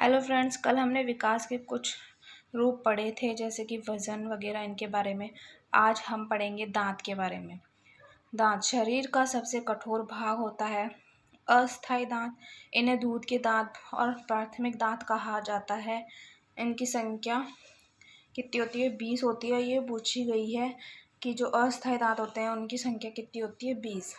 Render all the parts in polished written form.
Hello friends, कल हमने विकास के कुछ रूप पढ़े थे जैसे कि वजन वगैरह इनके बारे में। आज हम पढ़ेंगे दांत के बारे में। दांत शरीर का सबसे कठोर भाग होता है। अस्थायी दांत, इन्हें दूध के दांत और प्राथमिक दांत कहा जाता है। इनकी संख्या कितनी होती है? 20 होती है। ये पूछी गई है कि जो अस्थायी दांत होते हैं उनकी संख्या कितनी होती है? 20।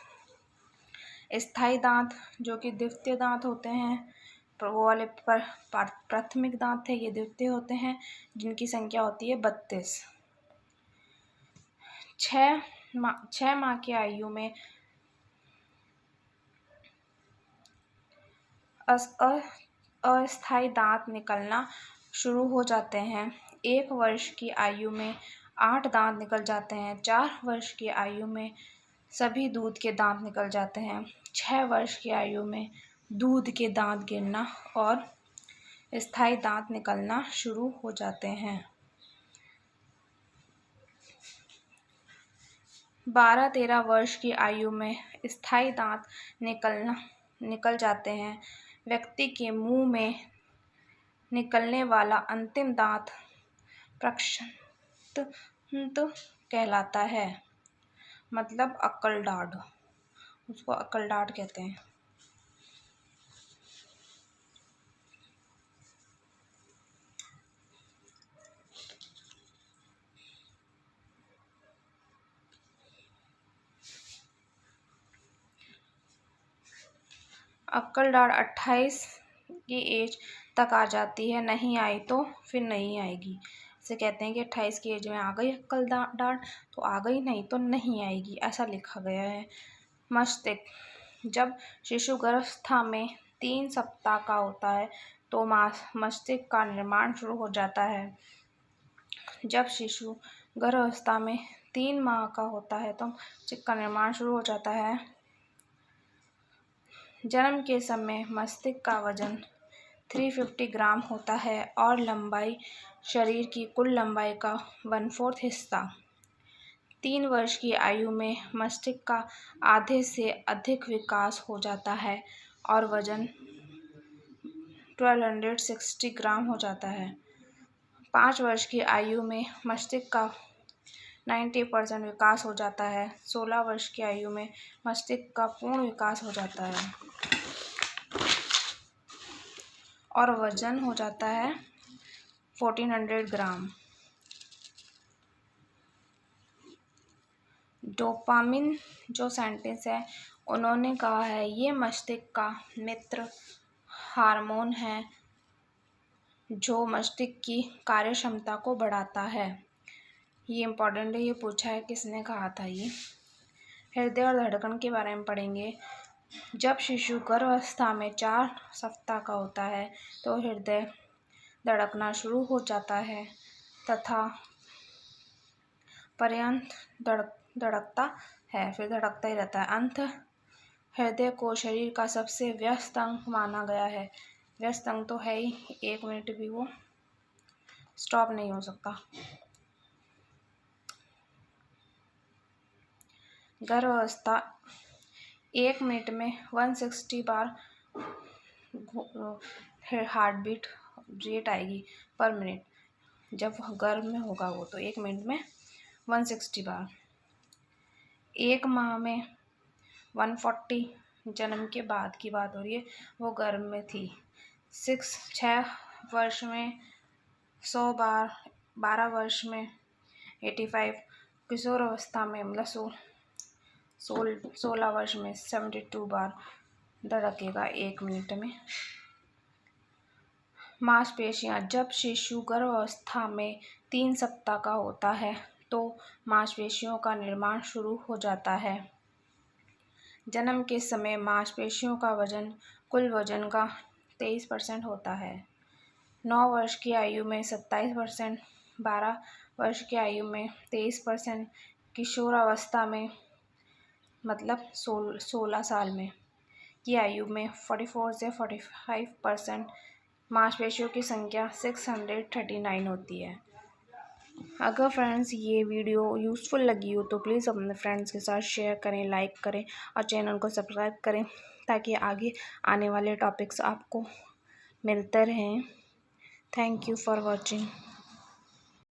स्थायी दांत जो कि द्वितीय दांत होते हैं, वो वाले पर प्राथमिक दांत है, ये द्वितीय होते हैं, जिनकी संख्या होती है 32। 6 माह की आयु में अस्थायी दांत निकलना शुरू हो जाते हैं। 1 वर्ष की आयु में 8 दांत निकल जाते हैं। 4 वर्ष की आयु में सभी दूध के दांत निकल जाते हैं। 6 वर्ष की आयु में दूध के दांत गिरना और स्थायी दांत निकलना शुरू हो जाते हैं। 12-13 वर्ष की आयु में स्थायी दांत निकल जाते हैं। व्यक्ति के मुंह में निकलने वाला अंतिम दांत प्रक्षेपण कहलाता है, मतलब अक्कल दाढ़, उसको अक्कल दाढ़ कहते हैं। अक्कल दाढ़ 28 की एज तक आ जाती है, नहीं आई तो फिर नहीं आएगी। इसे कहते हैं कि 28 की एज में आ गई अक्कल दाढ़ तो आ गई, नहीं तो नहीं आएगी, ऐसा लिखा गया है। मस्तिष्क, जब शिशु गर्भावस्था में 3 सप्ताह का होता है तो मस्तिष्क का निर्माण शुरू हो जाता है। जब शिशु गर्भावस्था में 3 माह का होता है तो मस्तिष्क का निर्माण शुरू हो जाता है। जन्म के समय मस्तिष्क का वजन 350 ग्राम होता है और लंबाई शरीर की कुल लंबाई का 1/4 हिस्सा। 3 वर्ष की आयु में मस्तिष्क का आधे से अधिक विकास हो जाता है और वजन 1260 ग्राम हो जाता है। 5 वर्ष की आयु में मस्तिष्क का 90% विकास हो जाता है। 16 वर्ष की आयु में मस्तिष्क का पूर्ण विकास हो जाता है और वजन हो जाता है 1400 ग्राम। डोपामिन जो साइंटिस्ट है उन्होंने कहा है ये मस्तिष्क का मित्र हार्मोन है जो मस्तिष्क की कार्यक्षमता को बढ़ाता है। ये इम्पोर्टेंट है, ये पूछा है किसने कहा था ये। हृदय और धड़कन के बारे में पढ़ेंगे। जब शिशु गर्भावस्था में 4 सप्ताह का होता है तो हृदय धड़कना शुरू हो जाता है तथा पर्यंत धड़कता है, फिर धड़कता ही रहता है। अंत हृदय को शरीर का सबसे व्यस्त अंग माना गया है। व्यस्त अंग तो है ही, 1 मिनट भी वो स्टॉप नहीं हो सकता। गर्भावस्था 1 मिनट में 160 बार हार्ट बीट रेट आएगी पर मिनट। जब गर्भ में होगा वो तो 1 मिनट में 160 बार। 1 माह में 140, जन्म के बाद की बात हो रही है, वो गर्भ में थी। 6 वर्ष में 100 बार, 12 वर्ष में 85, किशोर अवस्था में मतलब 16 वर्ष में 72 बार धड़केगा 1 मिनट में। मांसपेशियां, जब शिशु गर्भावस्था में 3 सप्ताह का होता है तो मांसपेशियों का निर्माण शुरू हो जाता है। जन्म के समय मांसपेशियों का वजन कुल वजन का 23% होता है। 9 वर्ष की आयु में 27%, 12 वर्ष की आयु में 23%, किशोरावस्था में मतलब 16 साल में की आयु में 44 से 45%। मांसपेशियों की संख्या 639 होती है। अगर फ्रेंड्स ये वीडियो यूज़फुल लगी हो तो प्लीज़ अपने फ्रेंड्स के साथ शेयर करें, लाइक करें और चैनल को सब्सक्राइब करें ताकि आगे आने वाले टॉपिक्स आपको मिलते रहें। Thank you for watching.